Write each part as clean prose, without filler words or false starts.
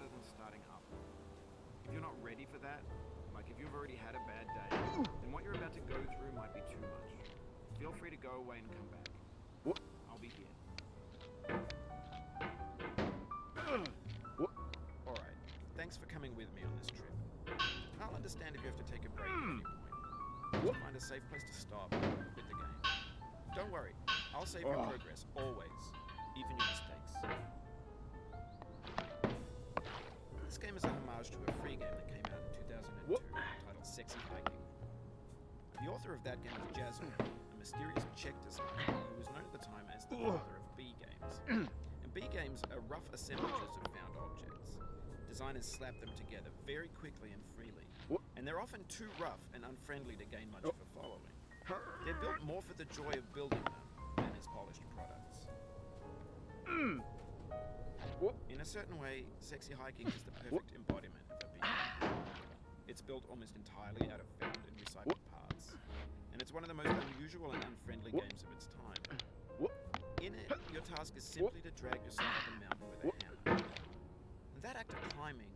rather than starting up. If you're not ready for that, like if you've already had a bad day, then what you're about to go through might be too much. Feel free to go away and come back. I'll be here. Alright, thanks for coming with me on this trip. I'll understand if you have to take a break at any point. Just find a safe place to stop and quit the game. Don't worry, I'll save your progress, always. Even your mistakes. This game is a homage to a free game that came out in 2002 titled Sexy Hiking. The author of that game is Jazzo, a mysterious Czech designer who was known at the time as the father of B games. And B games are rough assemblages of found objects. Designers slap them together very quickly and freely, and they're often too rough and unfriendly to gain much of a following. They're built more for the joy of building them than as polished products. In a certain way, Sexy Hiking is the perfect embodiment of a B game. It's built almost entirely out of found and recycled parts, and it's one of the most unusual and unfriendly games of its time. In it, your task is simply to drag yourself up a mountain with a hammer. And that act of climbing,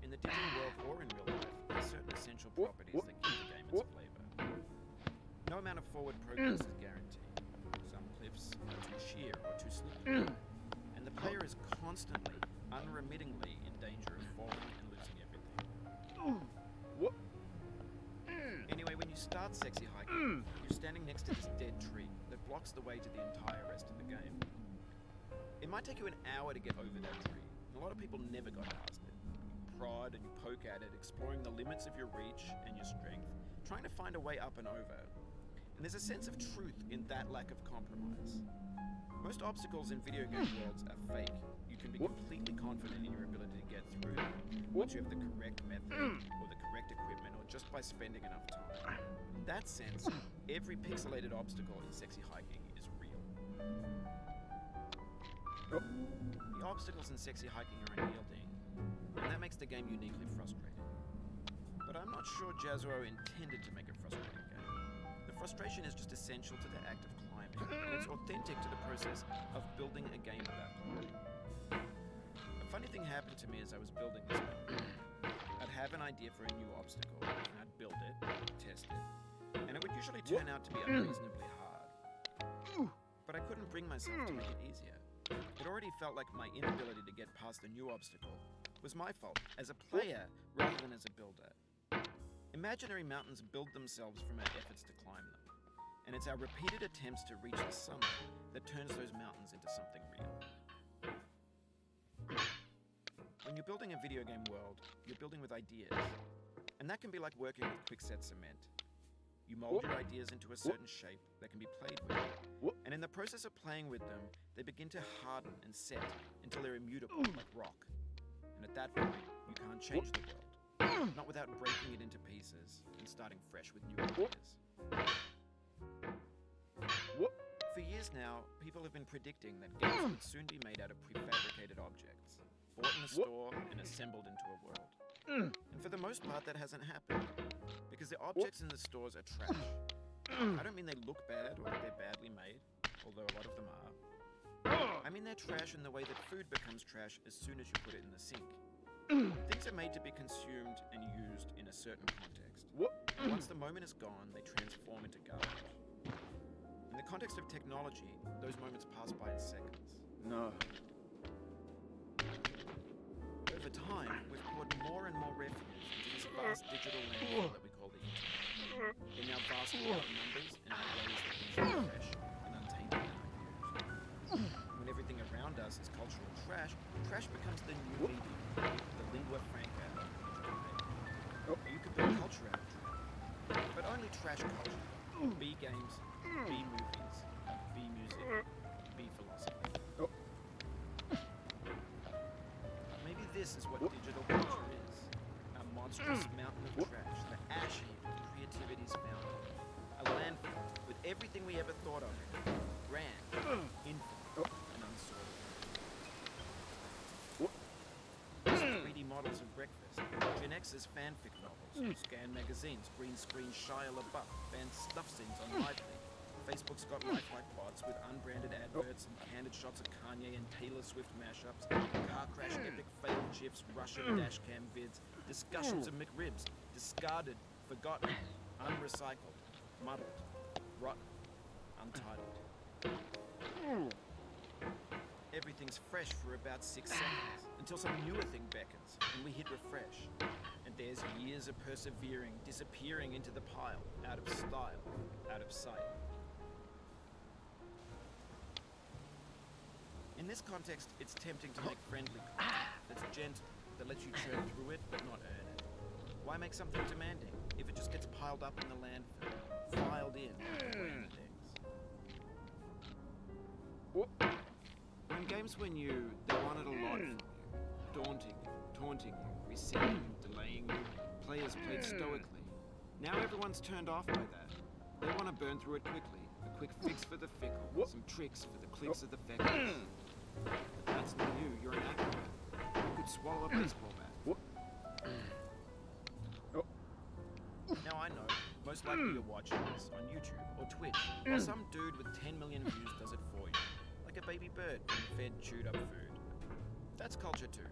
in the digital world or in real life, has certain essential properties that give the game its flavor. No amount of forward progress is guaranteed. Some cliffs are too sheer or too slippery, and the player is constantly, unremittingly in danger of falling and losing everything. Anyway, when you start Sexy Hiking, you're standing next to this dead tree that blocks the way to the entire rest of the game. It might take you an hour to get over that tree, and a lot of people never got past it. You prod and you poke at it, exploring the limits of your reach and your strength, trying to find a way up and over. And there's a sense of truth in that lack of compromise. Most obstacles in video game worlds are fake. You can be completely confident in your ability to get through them once you have the correct method or the correct equipment or just by spending enough time. In that sense, every pixelated obstacle in Sexy Hiking is real. The obstacles in Sexy Hiking are unyielding, and that makes the game uniquely frustrating. But I'm not sure Jazzo intended to make a frustrating game. The frustration is just essential to the act of climbing, and it's authentic to the process of building a game about climbing. A funny thing happened to me as I was building this game. I'd have an idea for a new obstacle, and I'd build it, test it, and it would usually turn out to be unreasonably hard. But I couldn't bring myself to make it easier. It already felt like my inability to get past the new obstacle was my fault as a player rather than as a builder. Imaginary mountains build themselves from our efforts to climb them, and it's our repeated attempts to reach the summit that turns those mountains into something real. When you're building a video game world, you're building with ideas, and that can be like working with quickset cement. You mold your ideas into a certain shape that can be played with, and in the process of playing with them, they begin to harden and set until they're immutable like rock. And at that point, you can't change the world. Not without breaking it into pieces and starting fresh with new ideas. For years now, people have been predicting that games would soon be made out of prefabricated objects, bought in a store and assembled into a world. And for the most part, that hasn't happened, because the objects in the stores are trash. I don't mean they look bad or that they're badly made, although a lot of them are. I mean they're trash in the way that food becomes trash as soon as you put it in the sink. Things are made to be consumed and used in a certain context. Once the moment is gone, they transform into garbage. In the context of technology, those moments pass by in seconds. No. Over time, we've poured more and more refuse into this vast digital landfill that we call the internet. They're now vastly outnumbers and outweighs the things that are fresh and untainted in our views. When everything around us is cultural trash, trash becomes the new medium, the lingua franca of digital media. You can build culture out of trash, but only trash culture. B games, B movies, B music, B philosophy. Maybe this is what digital culture is. A monstrous mountain of trash, the ash heap of creativity's fountain. A landfill with everything we ever thought of in it. Grand, infinite, and unsorted. 3D models of breakfast, Gen X's fanfic novels, scan magazines, green screen Shia LaBeouf, banned snuff scenes on Lively, Facebook's got lifelike bots with unbranded adverts and candid shots of Kanye and Taylor Swift mashups, car crash epic fail gifs, Russian dashcam vids, discussions of McRibs, discarded, forgotten, unrecycled, muddled, rotten, untitled. Everything's fresh for about 6 seconds, until some newer thing beckons, and we hit refresh. And there's years of persevering, disappearing into the pile, out of style, out of sight. In this context, it's tempting to make friendly content that's gentle, that lets you churn through it but not earn it. Why make something demanding if it just gets piled up in the landfill, filed in like brand things? When games were new, they wanted a lot from you. Daunting you, taunting you, resetting you, delaying you. Players played stoically. Now everyone's turned off by that. They want to burn through it quickly. A quick fix for the fickle. Some tricks for the clicks of the feckless. But that's not you. You're an acrobat. You could swallow a baseball bat. Now I know, most likely you're watching this on YouTube or Twitch, while some dude with 10 million views does it for you. Like a baby bird being fed chewed up food. That's culture too.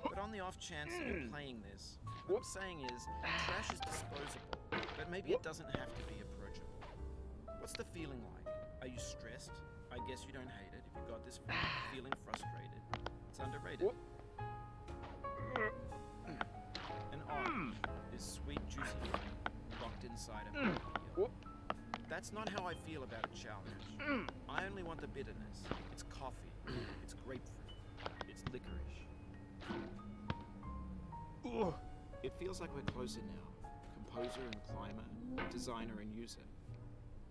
But on the off chance that you're playing this, what I'm saying is, trash is disposable, but maybe it doesn't have to be approachable. What's the feeling like? Are you stressed? I guess you don't hate it if you got this feeling frustrated. It's underrated. An orange is sweet, juicy fruit locked inside a peel. That's not how I feel about a challenge. I only want the bitterness. It's coffee. It's grapefruit. It's licorice. It feels like we're closer now. Composer and climber, designer and user.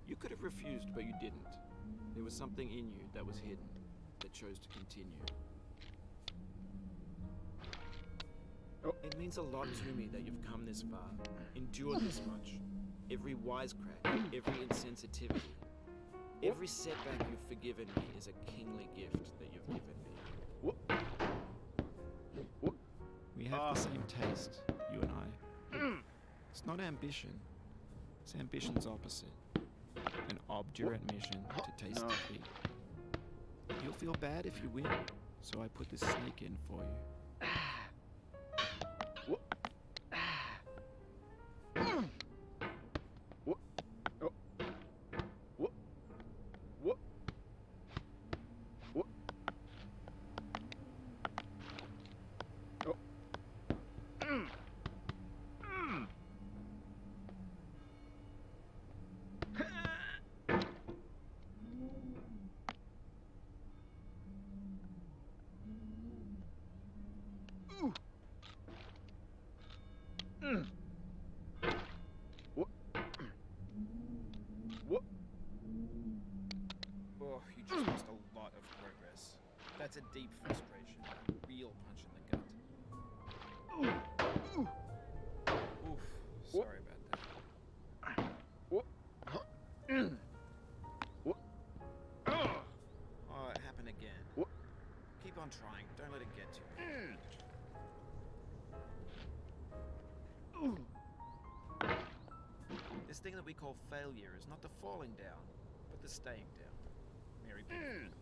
You could have refused, but you didn't. There was something in you that was hidden, that chose to continue. It means a lot to me that you've come this far, endured this much. Every wisecrack, every insensitivity, every setback you've forgiven me is a kingly gift that you've given me. We have the same taste, you and I. It's not ambition. It's ambition's opposite. An obdurate mission to taste defeat. You'll feel bad if you win, so I put this snake in for you. Oh, you just lost a lot of progress. That's a deep frustration. A real punch in the gut. Oof. Sorry about that. Oh, it happened again. Keep on trying. Don't let it get to you. This thing that we call failure is not the falling down, but the staying down. Mary Pickford.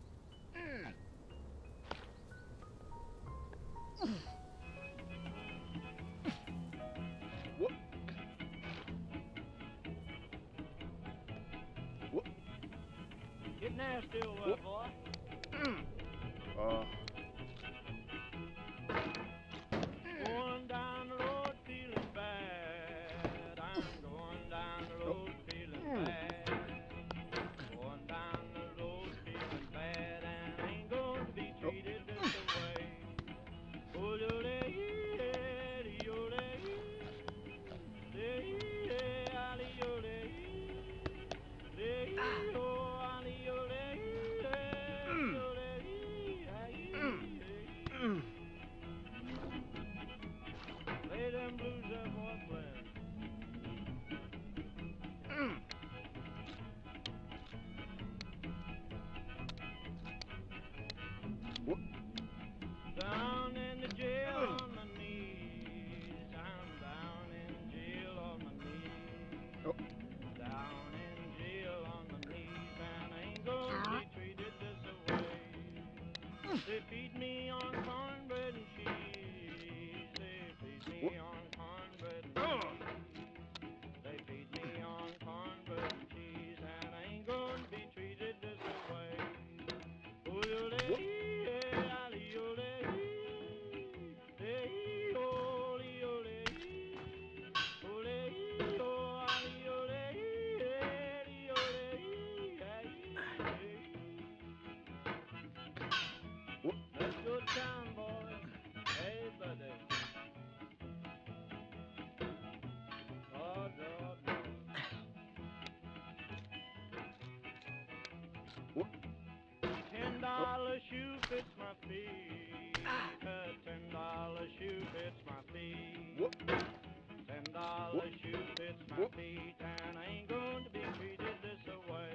Get nasty over there, boy. Going down the road feeling bad. I'm going down the road feeling bad. Going down the road feeling bad, and I ain't going to be treated this way. Oh, They feed me on cornbread and cheese. They feed me on cornbread and cheese. They feed me on cornbread and cheese, and I ain't gonna be treated this way. Let's go to town, boys. Hey, buddy. Oh, no, no. $10 shoe fits my feet. A $10 shoe fits my feet. $10 shoe fits my feet, and I ain't going to be treated this way.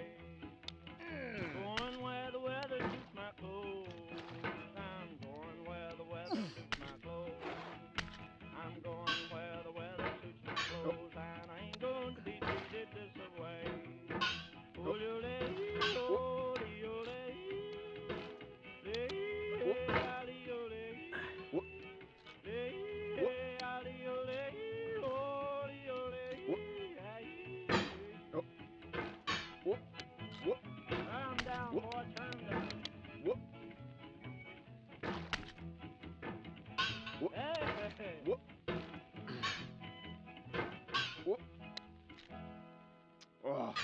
Going where the weather suits my clothes. I'm going where the weather suits my clothes. I'm going where the weather suits my clothes, and I ain't going to be treated this way. Turn down, boy, turn down. Hey. Oh.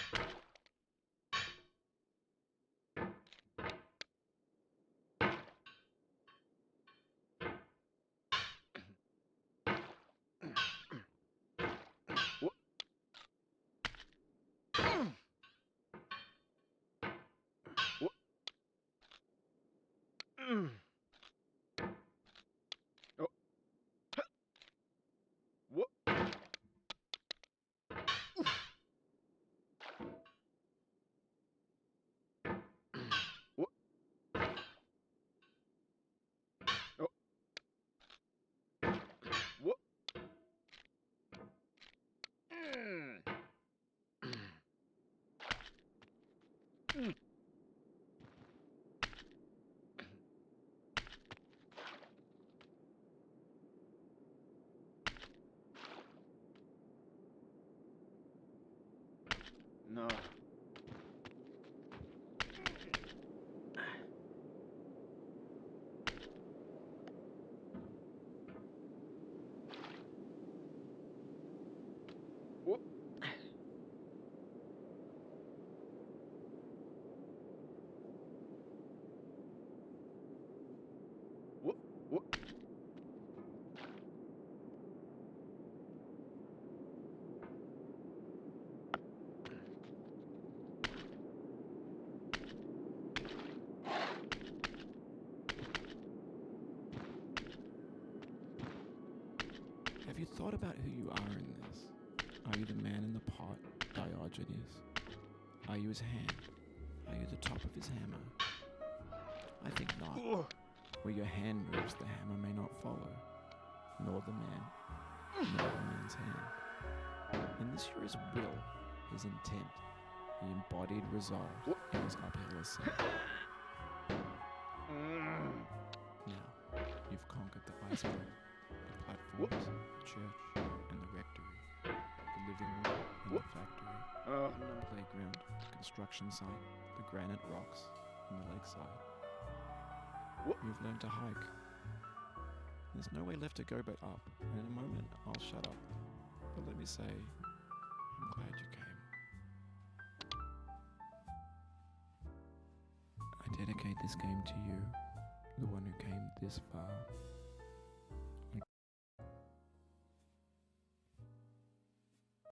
No. Have you thought about who you are in this? Are you the man in the pot, Diogenes? Are you his hand? Are you the top of his hammer? I think not. Where your hand moves, the hammer may not follow, nor the man, nor the man's hand. And this here is will, his intent, the embodied resolve in his uphill ascent. Now, you've conquered the iceberg, the platforms, the church, and the rectory, the living room and the factory, Oh, the no. playground, the construction site, the granite rocks, and the lakeside. You've learned to hike. There's no way left to go but up, and in a moment I'll shut up. But let me say, I'm glad you came. I dedicate this game to you, the one who came this far.